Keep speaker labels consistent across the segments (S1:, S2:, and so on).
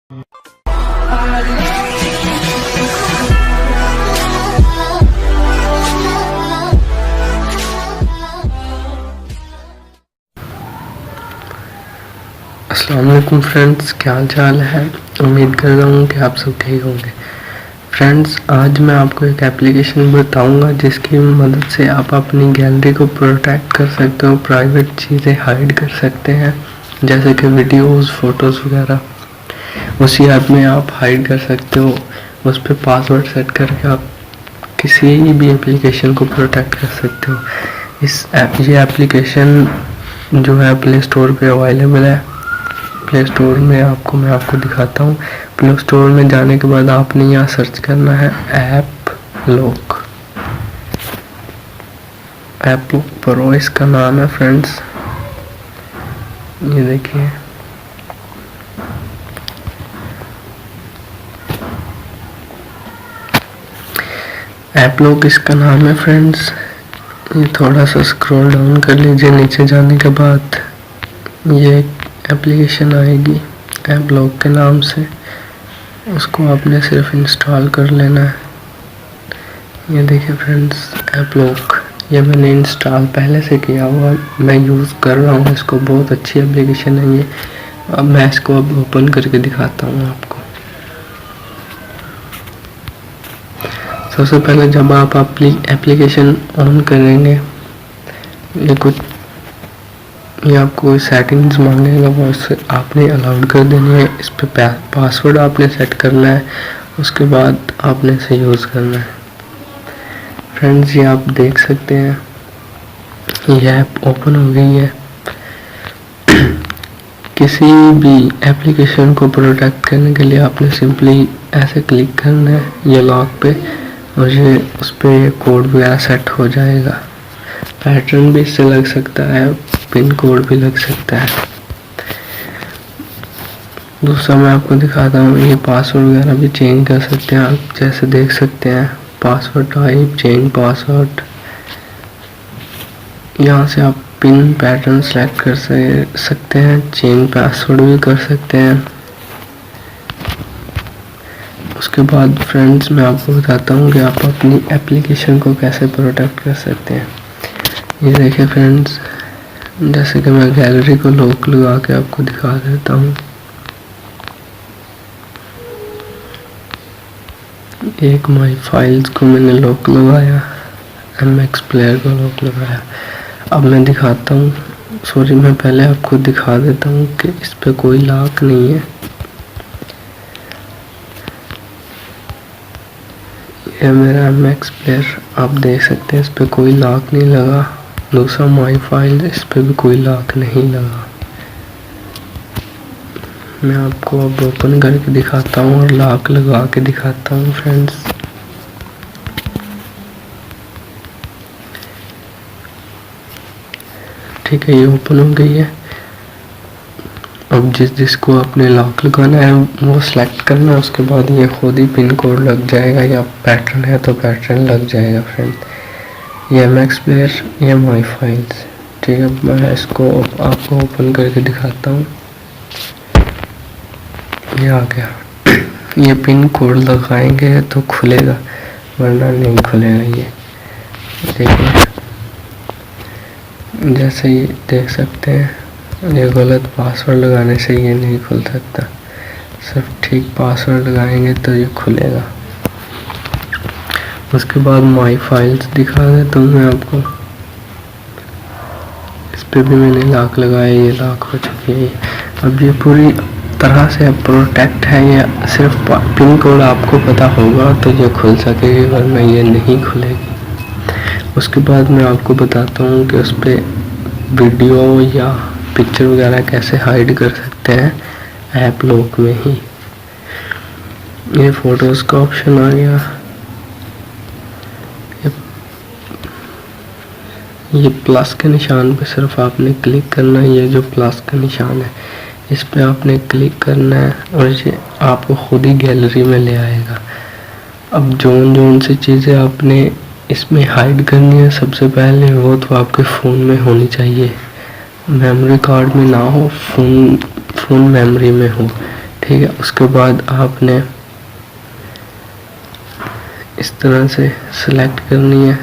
S1: अस्सलाम वालेकुम फ्रेंड्स, क्या हाल चाल है। उम्मीद कर रहा हूँ कि आप सब ठीक होंगे। फ्रेंड्स, आज मैं आपको एक एप्लीकेशन बताऊंगा जिसकी मदद से आप अपनी गैलरी को प्रोटेक्ट कर सकते हो, प्राइवेट चीज़ें हाइड कर सकते हैं, जैसे कि वीडियोस, फोटोज़ वगैरह। उसी ऐप में आप हाइड कर सकते हो। उस पर पासवर्ड सेट करके आप किसी भी एप्लीकेशन को प्रोटेक्ट कर सकते हो। ये एप्लीकेशन जो है प्ले स्टोर पे अवेलेबल है। प्ले स्टोर में मैं आपको दिखाता हूँ। प्ले स्टोर में जाने के बाद आपने यहाँ सर्च करना है ऐप लॉक प्रो, इसका नाम है फ्रेंड्स। ये देखिए, ऐप लॉक इसका नाम है फ्रेंड्स। ये थोड़ा सा स्क्रॉल डाउन कर लीजिए। नीचे जाने के बाद ये एप्लीकेशन आएगी ऐप लॉक के नाम से। उसको आपने सिर्फ इंस्टॉल कर लेना है। ये देखिए फ्रेंड्स, ऐप लॉक ये मैंने इंस्टॉल पहले से किया हुआ, मैं यूज़ कर रहा हूँ इसको। बहुत अच्छी एप्लीकेशन है ये। अब मैं इसको अब ओपन करके दिखाता हूँ आपको। सबसे पहले जब आप अपनी एप्लीकेशन ऑन करेंगे, ये आपको कोई सेटिंग्स मांगेगा, वो उससे आपने अलाउड कर देनी है। इस पर पासवर्ड आपने सेट करना है, उसके बाद आपने इसे यूज़ करना है। फ्रेंड्स, ये आप देख सकते हैं, ये ऐप ओपन हो गई है। किसी भी एप्लीकेशन को प्रोटेक्ट करने के लिए आपने सिंपली ऐसे क्लिक करना है ये लॉक पे, और ये उस पर ये कोड वगैरह सेट हो जाएगा। पैटर्न भी इससे लग सकता है, पिन कोड भी लग सकता है। दूसरा मैं आपको दिखाता हूँ, ये पासवर्ड वगैरह भी चेंज कर सकते हैं आप। जैसे देख सकते हैं, पासवर्ड टाइप, चेंज पासवर्ड। यहाँ से आप पिन पैटर्न सेलेक्ट कर सकते हैं, चेंज पासवर्ड भी कर सकते हैं। उसके बाद फ्रेंड्स, मैं आपको बताता हूँ कि आप अपनी एप्लीकेशन को कैसे प्रोटेक्ट कर सकते हैं। ये देखिए फ्रेंड्स, जैसे कि मैं गैलरी को लॉक लगा के आपको दिखा देता हूँ। एक माई फाइल्स को मैंने लॉक लगाया, MX प्लेयर को लॉक लगाया। अब मैं दिखाता हूँ, मैं पहले आपको दिखा देता हूँ कि इस पे कोई लॉक नहीं है। ये मेरा MX प्लेयर आप देख सकते हैं, इस पे कोई लॉक नहीं लगा। दूसरा माई फाइल, इस पे भी कोई लॉक नहीं लगा। मैं आपको अब ओपन करके दिखाता हूँ और लॉक लगा के दिखाता हूँ फ्रेंड्स। ठीक है, ये ओपन हो गई है। अब जिसको आपने लॉक लगाना है वो सिलेक्ट करना है। उसके बाद ये खुद ही पिन कोड लग जाएगा, या पैटर्न है तो पैटर्न लग जाएगा फ्रेंड। ये MX प्लेयर, ये माई फाइल्स। ठीक है, मैं इसको आपको ओपन करके दिखाता हूँ। ये आ गया। ये पिन कोड लगाएंगे तो खुलेगा, वरना नहीं खुलेगा। ये देखिए, जैसे ये देख सकते हैं, ये गलत पासवर्ड लगाने से ये नहीं खुल सकता। सिर्फ ठीक पासवर्ड लगाएंगे तो ये खुलेगा। उसके बाद माई फाइल्स दिखा देता हूँ मैं आपको। इस पे भी मैंने लॉक लगाया, ये लॉक हो चुकी है। अब ये पूरी तरह से प्रोटेक्ट है। ये सिर्फ पिन कोड आपको पता होगा तो ये खुल सकेगी, वरना ये नहीं खुलेगी। उसके बाद मैं आपको बताता हूँ कि उस पर वीडियो या पिक्चर वगैरह कैसे हाइड कर सकते हैं ऐप लॉक में ही। ये फोटोज़ का ऑप्शन आ गया। ये प्लस के निशान पे सिर्फ आपने क्लिक करना है। ये जो प्लस का निशान है, इस पे आपने क्लिक करना है और ये आपको खुद ही गैलरी में ले आएगा। अब जोन से चीज़ें आपने इसमें हाइड करनी है, सबसे पहले वो तो आपके फ़ोन में होनी चाहिए, मेमोरी कार्ड में ना हो, फ़ोन मेमोरी में हो। ठीक है, उसके बाद आपने इस तरह से सिलेक्ट करनी है।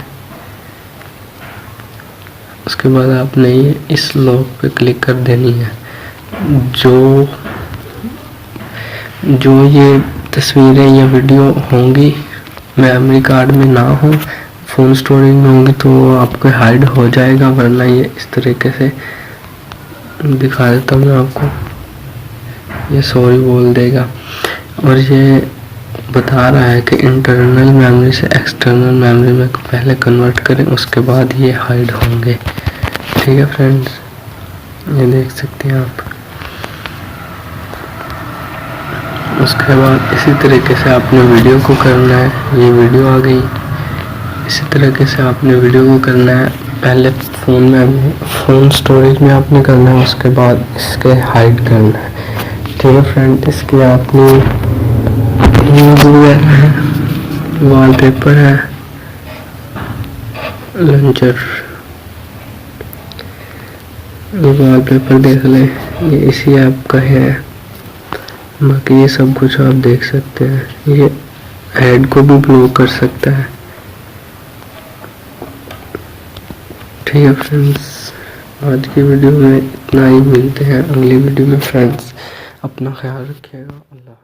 S1: उसके बाद आपने ये इस लॉक पे क्लिक कर देनी है। जो ये तस्वीरें या वीडियो होंगी मेमोरी कार्ड में ना हो, फ़ोन स्टोरेज में होंगी, तो आपको हाइड हो जाएगा, वरना ये इस तरीके से दिखा देता हूँ मैं आपको। ये सॉरी बोल देगा और ये बता रहा है कि इंटरनल मेमोरी से एक्सटर्नल मेमोरी में पहले कन्वर्ट करें, उसके बाद ये हाइड होंगे। ठीक है फ्रेंड्स, ये देख सकते हैं आप। उसके बाद इसी तरीके से आपने वीडियो को करना है। ये वीडियो आ गई। इसी तरीके से आपने वीडियो को करना है। पहले फ़ोन स्टोरेज में आपने करना है, उसके बाद इसके हाइड करना है। ठीक है फ्रेंड, इसके आपने है, वॉलपेपर है, लॉन्चर, वॉलपेपर देख लें, ये इसी ऐप का है। बाकी ये सब कुछ आप देख सकते हैं। ये ऐड को भी ब्लॉक कर सकता है। ठीक है फ्रेंड्स, आज की वीडियो में इतना ही। मिलते हैं अगली वीडियो में फ्रेंड्स। अपना ख्याल रखिएगा। अल्लाह।